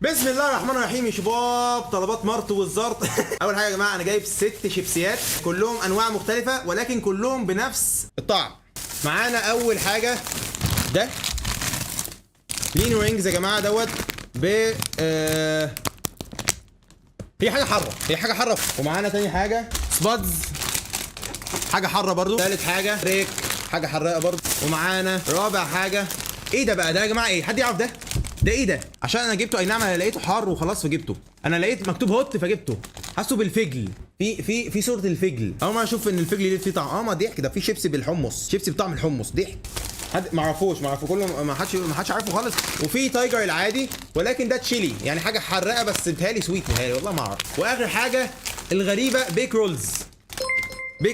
بسم الله الرحمن الرحيم يا شباب. طلبات مرت والزرط. اول حاجه يا جماعه انا جايب 6 شيبسيات كلهم انواع مختلفه ولكن كلهم بنفس الطعم. معانا اول حاجه ده لين رينجز يا جماعه دوت ب هي حاجه حاره ومعانا تاني حاجه سبادز حاجه حاره برضو. تالت حاجه ريك حاجه حراقه برضو. ومعانا رابع حاجه ايه ده بقى ده يا جماعه؟ ايه حد يعرف ده ايه ده؟ عشان انا جبته. اي نعم انا لقيته حار وخلاص فجبته. انا لقيت مكتوب هوت فجبته. حاسه بالفجل في صوره الفجل. اول ما اشوف ان الفجل ليه فيه طعم. ما ضحك ده في شيبسي بالحمص، شيبسي بطعم الحمص. ضحك حد ما عرفوش كله ما حدش عارفه خالص. وفي تايجر العادي ولكن ده تشيلي يعني حاجه حراقه بس بتهيألي سويت بتهيألي والله ما اعرف. واخر حاجه الغريبه بيك رولز.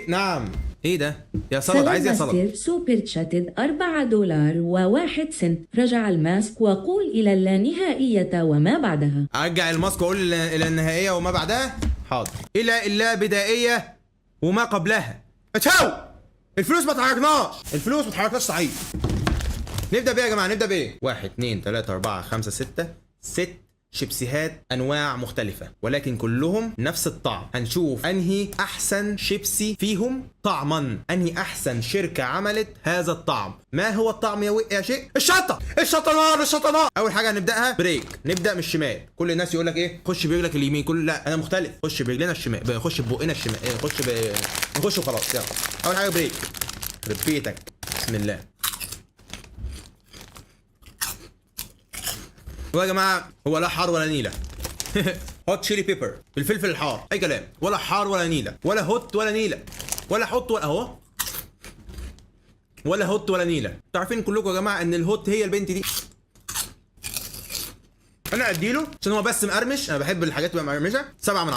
نعم ايه ده يا سلطه؟ عايز يا سلطه. سوبر تشاتد $4.01. رجع الماسك وقول إلى اللانهائية وما بعدها. ارجع الماسك واقول الى النهائيه وما بعدها. حاضر. الى اللا بدائيه وما قبلها. اتشاو الفلوس ما اتحركناش صحيح. نبدا بايه يا جماعه؟ نبدا بايه؟ 1 2 3 4 5 6 شيبسيهات انواع مختلفه ولكن كلهم نفس الطعم. هنشوف انهي احسن شيبسي فيهم طعما، انهي احسن شركه عملت هذا الطعم. ما هو الطعم يا شيء؟ الشطه نار. اول حاجه هنبداها بريك. نبدا من الشمال. كل الناس يقول لك ايه؟ خش برجلك اليمين. لا انا مختلف. خش برجلنا الشمال، خش ببقنا الشمال، نخش وخلاص. يلا اول حاجه بريك. ربيتك بسم الله. هو يا جماعه هو لا حار ولا نيله. هوت تشيلي بيبر بالفلفل الحار. اي كلام. ولا حار ولا نيله ولا هوت ولا نيله ولا حط ولا اهو ولا هوت ولا نيله. عارفين كلكم يا جماعه ان الهوت هي البنت دي. انا اديله عشان هو بس مقرمش. انا بحب الحاجات تبقى مقرمشه. 7 من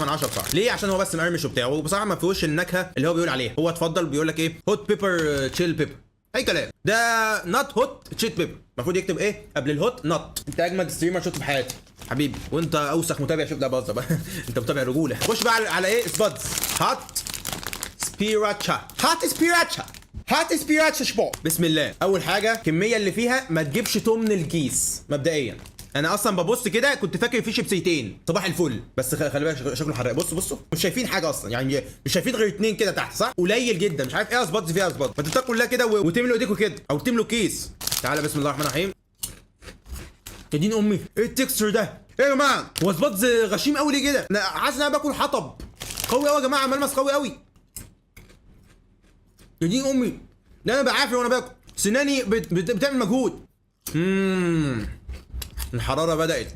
10 بصراحه. ليه؟ عشان هو بس مقرمش وبتاع وبصراحه ما فيهوش النكهه اللي هو بيقول عليها. هو اتفضل بيقول لك ايه؟ هوت بيبر تشيل بيبر. اي كلام. ده نوت هوت تشيت بيبر. المفروض يكتب ايه قبل الهوت؟ نوت. انت اجمد ستريمر شفته في حياتي حبيبي، وانت اوسخ متابع. شوف ده بهزر بقى. انت متابع رجوله. خش بقى على ايه؟ سبادز هات سبيراتشا شباب. بسم الله. اول حاجه الكميه اللي فيها ما تجيبش تمن الكيس مبدئيا. انا اصلا ببص كده كنت فاكر في شيبسيتين صباح الفل بس خلي بالك شكله حراق. بصوا مش شايفين حاجه اصلا يعني. مش شايفين غير 2 كده تحت صح؟ قليل جدا. مش عارف ايه اسباطز فيها اسباط. ما تتقوا الله كده وتملوا ايديكوا كده او تملوا كيس. تعالى بسم الله الرحمن الرحيم. يا دين امي ايه التكستشر ده؟ ايه يا جماعه؟ هو اسباطز غشيم قوي ليه كده؟ انا حاسس ان انا باكل حطب قوي قوي يا جماعه. ملمس قوي قوي. يا دين امي ده انا بعافر وانا باكل. سناني بتعمل مجهود. الحراره بدات.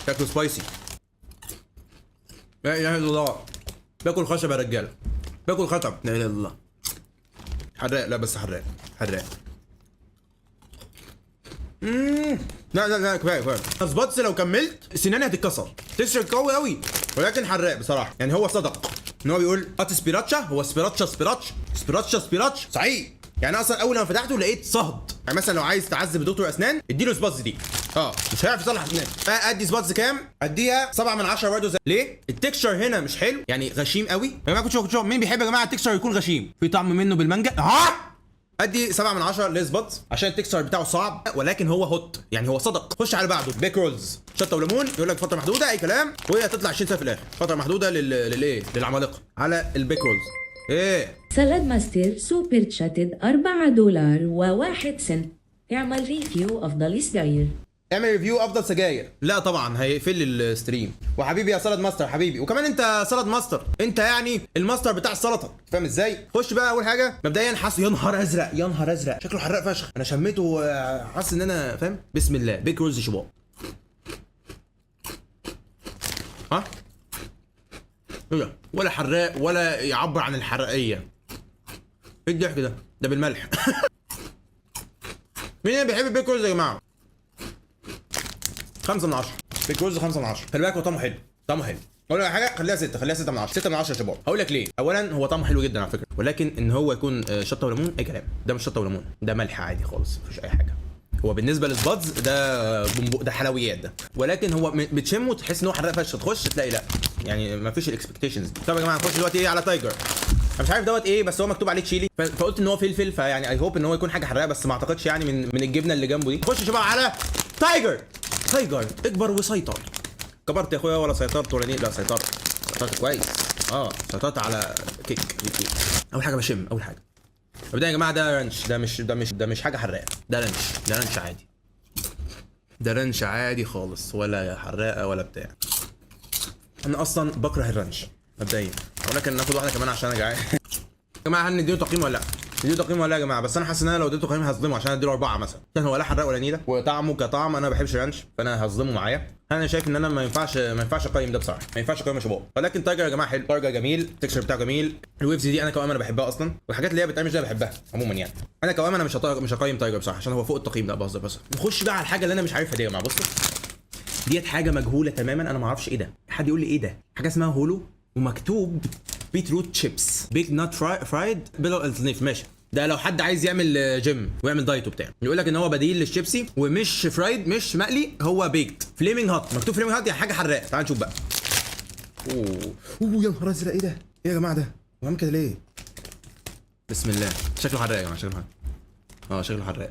شكله سبايسي. لا اله الا الله. باكل خشب يا رجاله. باكل خشب. لا اله الا الله. حراق. لا بس حراق. لا كفايه. سباتس لو كملت سناني هتتكسر. تشرب قوي قوي ولكن حراق بصراحه. يعني هو صدق ان هو بيقول هات سبيراتشا. هو سبيراتشا صحيح. يعني اصلا اول ما فتحته لقيت صهد. يعني مثلا لو عايز تعذب دكتور اسنان اديله سباتس دي. مش هيعرف يصلح اسنان. ادي سباتس كام؟ اديها 7 من 10 برضه. ليه؟ التكشر هنا مش حلو يعني غشيم قوي. يا جماعه كنت شوف مين بيحب يا جماعه التكشر يكون غشيم؟ في طعم منه بالمانجا. ادي 7 من 10 لسباتس عشان التكستشر بتاعه صعب ولكن هو هوت. يعني هو صدق. خش على بعده بيك رولز. شطه وليمون. يقول لك فتره محدوده. اي كلام. وهي هتطلع 20 سنه في الاخر. فتره محدوده للايه؟ للعمالقه. على البيك رولز. ايه سالاد ماستر سوبر تشاتد $4.01. اعمل ريفيو أفضل سجاير. اعمل ريفيو افضل سجاير. لا طبعا هيقفل لي الستريم. وحبيبي يا سلطه ماستر حبيبي. وكمان انت سلطه ماستر. انت يعني الماستر بتاع السلطه. فاهم ازاي؟ خش بقى اول حاجه مبدئيا حاسس يا نهار ازرق شكله حراق فشخ. انا شميته حاسس ان انا فاهم. بسم الله. بيك رولز شباب. ايه ده؟ ولا حراق ولا يعبر عن الحرقيه. ايه الضحك ده؟ ده بالملح. مين اللي بيحب بيك رولز يا جماعه؟ 5 من 10. بيك رولز 5 من 10. خلي بالك هو طعمه حلو. اقول لك حاجه خليها 6 من 10. 6 من 10 يا شباب. هقول لك ليه. اولا هو طعمه حلو جدا على فكره ولكن ان هو يكون شطه وليمون اي كلام. ده مش شطه وليمون. ده ملح عادي خالص. مفيش اي حاجه. هو بالنسبه للسبادز ده حلويات ده ولكن هو بتشمه تحس ان هو حراق فشخ. تخش تلاقي لا يعني مفيش الاكسبكتيشنز دي. طب يا جماعه نخش دلوقتي ايه على تايجر. انا مش عارف دوت ايه بس هو مكتوب عليه تشيلي فقلت ان هو فلفل. فيعني اي هوب ان هو يكون حاجه حراقه بس ما اعتقدش يعني من الجبنه اللي جنبه دي. خش شباب على تايجر تايجر اكبر وسيطر. كبرت يا اخويا ولا سيطرت ولا لا سيطرت كويس. سيطرت على كيك. اول حاجه بشم اول حاجه. مبدئيا يا جماعه ده رانش، ده مش حاجه حراقه، ده رانش عادي. ده رانش عادي خالص، ولا حراقه ولا بتاع. انا اصلا بكره الرانش مبدئيا، ولكن ناخد واحده كمان عشان انا جعان. يا جماعه هل نديله تقييم ولا لا؟ نديله تقييم ولا لا يا جماعه؟ بس انا حاسس ان انا لو اديته تقييم هظلمه، عشان اديله 4 مثلا، عشان هو لا حراق ولا نيله، وطعمه كطعم انا ما بحبش الرانش، فانا هظلمه معايا. انا شايف ان انا ما ينفعش اقيم ده بصراحه، ما ينفعش اقيم شباب. ولكن تايجر يا جماعه حلو، تايجر جميل، التكشر بتاعه جميل، الويفز دي انا كمان انا بحبها اصلا، والحاجات اللي هي بتعمل دي بحبها عموما يعني. انا كمان انا مش هقيم تايجر بصراحه، عشان هو فوق التقييم. لا بهزر بس. نخش بقى على الحاجه اللي انا مش عارفها دي يا جماعه. بصوا ديت حاجه مجهوله تماما، انا ما اعرفش ايه ده. حد يقول لي ايه ده؟ حاجه اسمها هولو ومكتوب بيتروت شيبس بيك نوت فرايد بيلو التنيف. ماشي، ده لو حد عايز يعمل جيم ويعمل دايت وبتاع، يقول لك ان هو بديل للشيبسي ومش فرايد، مش مقلي، هو بيكت. فليمنج هات، مكتوب فليمنج هات يعني حاجه حراقه. تعال نشوف بقى. اوه يا نهار ازرق، ايه ده؟ ايه يا جماعه ده؟ هو عامل كده ليه؟ بسم الله. شكله حراق يا جماعه، شكله حراق. شكله حراق.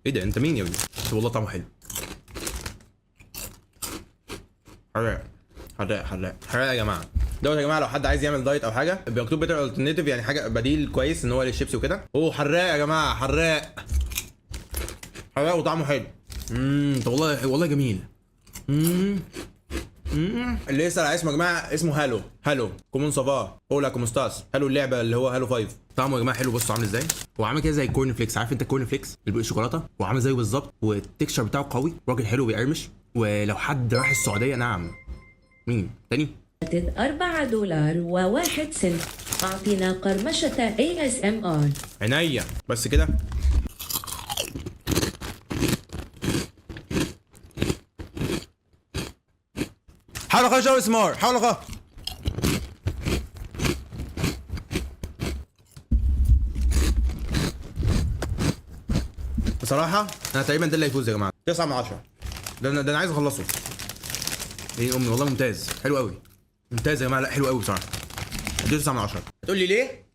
ايه ده؟ انت مين يا ابني؟ والله طعمه حلو. حراق يا جماعه. دوت يا جماعه لو حد عايز يعمل دايت او حاجه، مكتوب بيتر الترناتيف، يعني حاجه بديل كويس ان هو للشيبسي وكده. حراق يا جماعه، حراق وطعمه حلو. طب والله جميل. اللي يسأل على اسمه يا جماعه اسمه هالو كومون سافا اولا كوموستاس. هالو اللعبه اللي هو هالو 5. طعمه يا جماعه حلو. بصوا عامل ازاي، هو عامل كده زي الكورن فليكس. عارف انت الكورن فليكس اللي بيبقى شوكولاته؟ هو عامل زيه بالظبط، والتكشر بتاعه قوي، راجل حلو بيقرمش. ولو حد راح السعوديه، نعم مين تاني؟ $4.01. أعطينا قرمشة ASMR. عينيا بس كده. حاول اخش جو اسمار، حاول اخش. بصراحة انا تقريبا ده اللي هيفوز يا جماعة. 9 من 10. ده انا عايز اخلصه. ايه امي، والله ممتاز، حلو قوي، ممتاز يا جماعة. لا حلو قوي بصراحة. اديله 9 من 10. هتقول لي ليه؟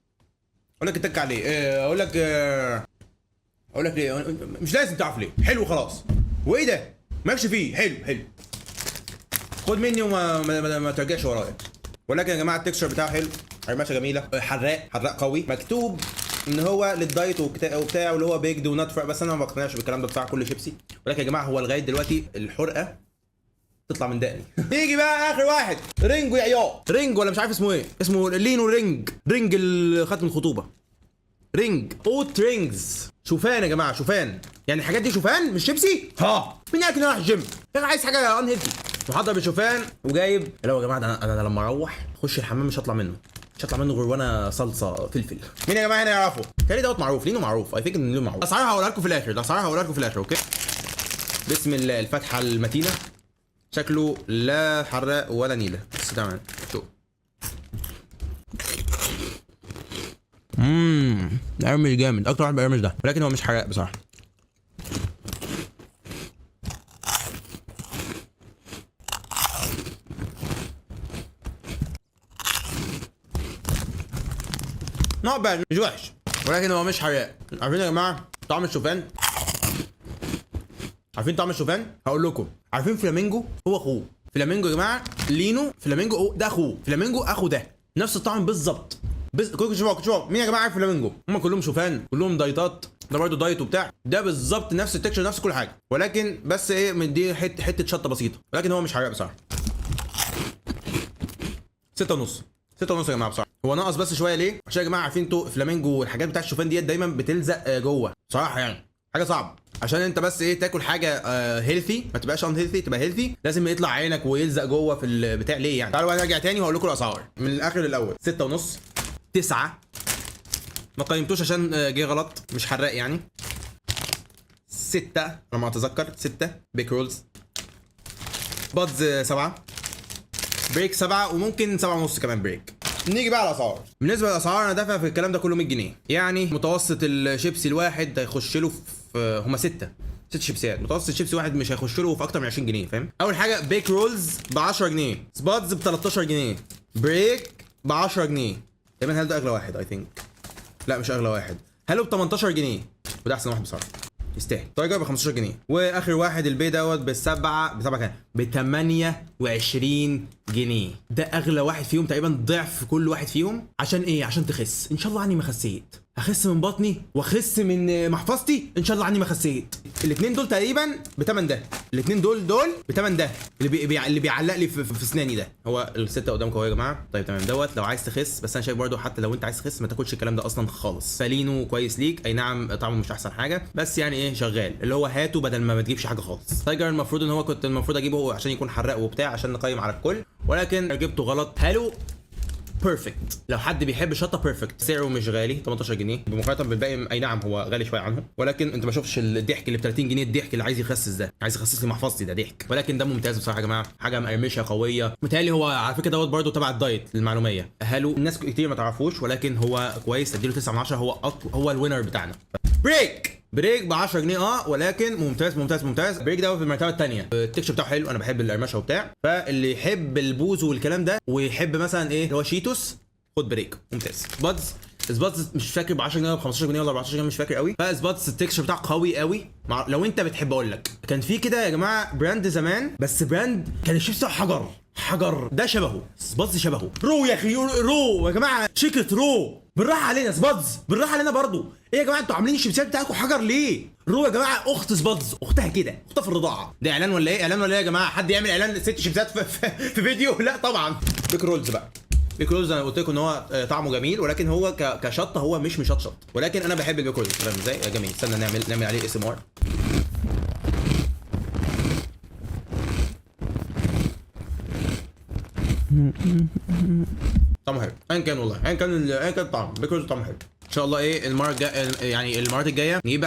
اقول لك اتك عليه. اقول لك ليه؟ مش لازم تعرف ليه. حلو خلاص. وايه ده؟ مالكش فيه. حلو. خد مني وما ترجعش ورايا. ولكن يا جماعه التكستشر بتاعه حلو، قرمشه جميله، حراق قوي. مكتوب ان هو للدايت وبتاع واللي هو بيجد ونات فراي، بس انا ما بقتنعش بالكلام ده بتاع كل شيبسي. ولكن يا جماعه هو لغايه دلوقتي الحرقه تطلع من دقني. نيجي بقى اخر واحد، رينجو يا عيال. رينج ولا مش عارف اسمه ايه، اسمه لينو رينج ختم الخطوبه. رينج اوت رينجز. شوفان يا جماعه، شوفان يعني الحاجات دي شوفان مش شيبسي. مين قال كده رايح الجيم؟ انا عايز حاجه ان هيلثي. محضر بشوفان وجايب. لا يا جماعه انا لما اروح اخش الحمام مش هطلع منه غير وانا صلصه فلفل. مين يا جماعه هنا يعرفه؟ تاني دوت معروف، لينو معروف. اي ثينك ان لينو معروف. اسعارها هقولها لكم في الاخر. اوكي بسم الله. الفتحه المتينه، شكله لا حراق ولا نيله، بس تمام. شوف قرمش جامد، اكتر واحد بقرمش ده، ولكن هو مش حراق بصراحه. نوع بقى مش وحش، ولكن هو مش حراق. عارفين يا جماعه طعم الشوفان؟ عارفين طعم الشوفان؟ هقول لكم. عارفين فلامينجو؟ هو اخوه. فلامينجو يا جماعه، لينو فلامينجو ده اخوه. فلامينجو اخو ده، نفس الطعم بالظبط. كلكم شوفوا. مين يا جماعه عارف فلامينجو؟ هم كلهم شوفان، كلهم دايتات. ده برضه دايت وبتاع. ده بالظبط نفس التكشر، نفس كل حاجه، ولكن بس ايه، مديه حته شطه بسيطه، ولكن هو مش حراق بصراحه. 6.5 يا جماعه بصراحه. هو ناقص بس شويه. ليه؟ عشان يا جماعه عارفين انتوا فلامينجو والحاجات بتاعت الشوفان ديت دايما بتلزق جوه بصراحه، يعني حاجه صعبه. عشان انت بس ايه تاكل حاجه هيلثي، ما تبقاش ان هيلثي، تبقى هيلثي، لازم يطلع عينك ويلزق جوه في البتاع. ليه يعني؟ تعالوا بقى نرجع تاني وهقول لكم الاسعار من الاخر للاول. 6.5، 9 ما قيمتوش عشان جه غلط، مش حراق يعني. 6 على ما اتذكر، 6 بيك رولز. بادز 7، بريك 7، وممكن 7.5 كمان بريك. نيجي بقى على الاسعار. بالنسبه للاسعار انا دافع في الكلام ده كله 100 جنيه، يعني متوسط الشيبسي الواحد هيخش له في هما 6 شيبسيات. متوسط الشيبسي واحد مش هيخش له في اكتر من 20 جنيه، فاهم؟ اول حاجه بيك رولز ب 10 جنيه، سبادز ب 13 جنيه، بريك ب 10 جنيه. تقريبا هل ده اغلى واحد؟ اي ثينك لا مش اغلى واحد. هلو ب 18 جنيه، وده احسن واحد بصراحه. يستاهل. تايجر ب 15 جنيه. واخر واحد البي دوت بسبعه كام؟ ب 28 جنيه. ده اغلى واحد فيهم تقريبا، ضعف كل واحد فيهم. عشان ايه؟ عشان تخس. ان شاء الله عني ما خسيت. هخس من بطني واخس من محفظتي، ان شاء الله عني ما خسيت. الاثنين دول تقريبا بتمن ده. الاثنين دول بتمن ده اللي بيعلق لي في اسناني ده. هو الستة قدامكم اهو يا جماعه. طيب تمام دوت لو عايز تخس، بس انا شايف برده حتى لو انت عايز تخس ما تاكلش الكلام ده اصلا خالص. سالينو كويس ليك، اي نعم طعمه مش احسن حاجه، بس يعني ايه شغال، اللي هو هاته بدل ما تجيبش حاجه خالص. تايجر المفروض ان هو كنت المفروض اجيبه عشان يكون حراق وبتاع، عشان نقيم على الكل، ولكن جبته غلط. هالو بيرفكت. لو حد بيحب شطه بيرفكت. سعره مش غالي 18 جنيه بمقارنه بالباقي. اي نعم هو غالي شويه عنهم، ولكن انت ما شوفش الضحك اللي ب 30 جنيه. الضحك اللي عايز يخسس ده، عايز يخسس لي محفظتي، ده ضحك. ولكن ده ممتاز بصراحه يا جماعه. حاجه مقرمشه قويه. متهيألي هو على فكره دوت برده تبع الدايت للمعلوميه. هالو الناس كتير ما تعرفوش، ولكن هو كويس. اديله 9 من 10. هو الوينر بتاعنا. بريك ب 10 جنيه ولكن ممتاز. بريك ده في المرتبه الثانيه. التكشر بتاعه حلو، انا بحب القرمشه وبتاع. فاللي يحب البوز والكلام ده ويحب مثلا ايه اللي هو شيتوس، خد بريك ممتاز. سباتز مش فاكر ب 10 جنيه ولا ب 15 جنيه ولا 14 جنيه، مش فاكر قوي. فسباتز التكشر بتاعه قوي قوي. لو انت بتحب اقول لك، كان في كده يا جماعه براند زمان، بس براند كان الشيبس بتاعه حجر. ده شبهه سباتز، شبهه رو يا اخي. رو يا جماعه، شيكت رو. بالراحه علينا سباتز، بالراحه علينا برضو. ايه يا جماعه انتوا عاملين الشيبسات بتاعتكم حجر ليه؟ رو يا جماعه اخت سباتز، اختها كده، اختها في الرضاعه. ده اعلان ولا ايه؟ يا جماعه؟ حد يعمل اعلان 6 شيبسات في فيديو؟ لا طبعا. بيك رولز بقى. بيك رولز انا قلت لكم ان هو طعمه جميل، ولكن هو كشطه هو مش مشطشط، ولكن انا بحب البيك رولز. فاهم ازاي؟ جميل. استنى نعمل عليه اس ام ار. طعمه حلو. ايا كان والله، ايا كان طعم بيك رولز طعمه حلو. ان شاء الله ايه المره الجايه، يعني المرات الجايه نجيب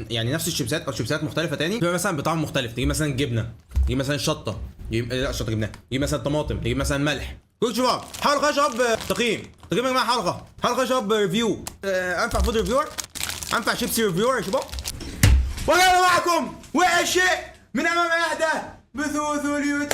يعني نفس الشيبسات او شيبسات مختلفه تاني، تبقى مثلا بطعم مختلف. نجيب مثلا جبنه، نجيب مثلا شطه، لا شطه جبناها، نجيب مثلا طماطم، نجيب مثلا ملح. كل شباب حلقه يا شباب تقييم يا جماعه. حلقه يا شباب ريفيو. انفع فود ريفيور، انفع شيبسي ريفيور يا شباب. وكان معكم وعشق من امام اهدى بثوث اليوتيوب.